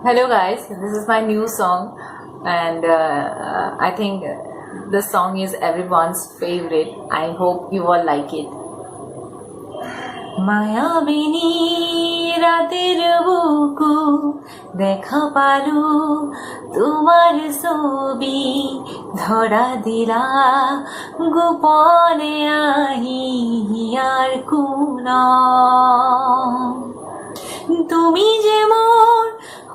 Hello guys, this is my new song and I think the song is everyone's favorite. I hope you all like it. মায়াবিনী রাতের বুকু দেখা পালু তোমার ছবি ধরা দিলা গোপনে আহি আর কুনা তুমি যে মোর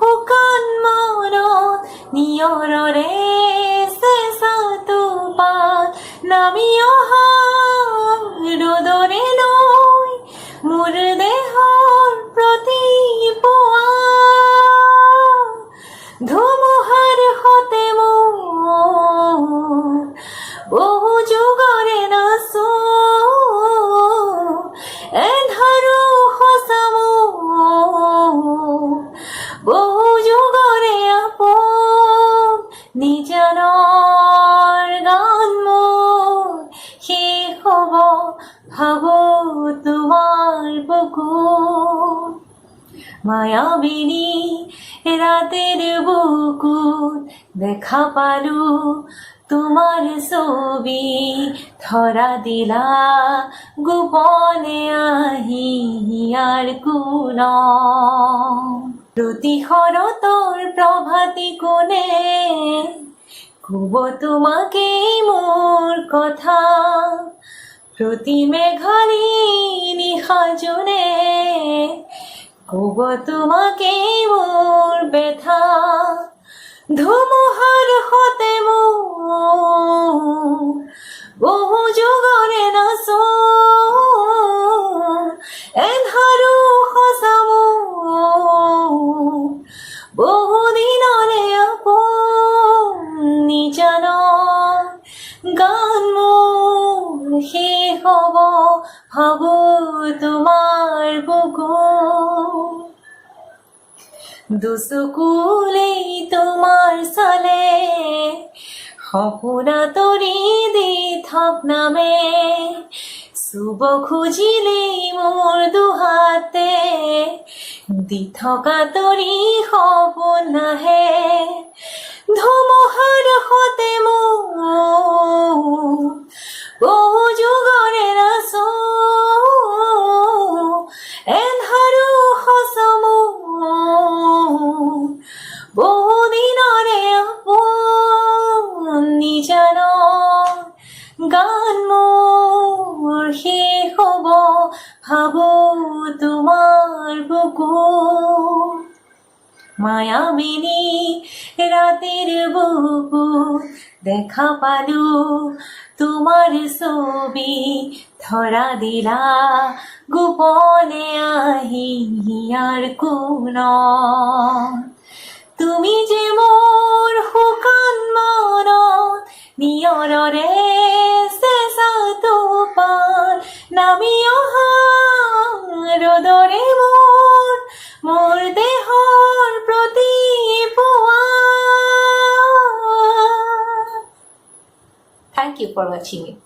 হুকান মনত নিয়ৰৰে চেঁচাটো পাত নামি অহা ৰ'দৰে লৈ মোৰ দেহৰ প্ৰতি পুৱা ধুমুহাৰ সতে মোৰ বহু যুগৰে নাচো এন্ধাৰো সঁচা বহু যুগৰে আপোন নিজানৰ গান মোৰ শেষ হ'ব ভাবো তোমাৰ বুকুত মায়াবিনী ৰাতেৰ বুকুত দেখা পালো তোমাৰ ছবি ধৰা দিলা গোপনে আহি আর কোনত প্ৰতি শৰতৰ প্ৰভাতী কোণে কব তোমাকে মোৰ কথা প্ৰতি মেঘালী নিশা জোনে কব তোমাকে মোৰ ব্যথা ধুমুহাৰ সতে মোৰ বহু যুগৰে নাচো এন্ধাৰো সঁচা বহু দিনৰে আপোন নিজানৰ গান মোৰ শেষ হ'ব ভাবো তোমাৰ বুকুত দুচকুলেই তোমাৰ চালে সপোনা তৰি দি থাক নামে চুব খুজিলেই মোৰ দুহাতে দি থকা তৰি সপোন নাহে ধুমুহাৰ সতে মোৰ বহু যুগৰে নাচো এন্ধাৰো সঁচা বহু দিনৰে আপোন নিজানৰ গান মোৰ শেষ হ'ব ভাবো তোমাৰ বুকুত মায়াবিনী ৰাতেৰ বুকুত দেখা পালো তোমাৰ ছবি ধৰা দিলা গোপনে আহি আর কোনত তুমি যে মোৰ শুকান মনত নিয়ৰৰে চেঁচাটো পাত নামি অহা ৰ'দৰে মোৰ দেহৰ প্ৰতি পুৱা Thank you for watching it.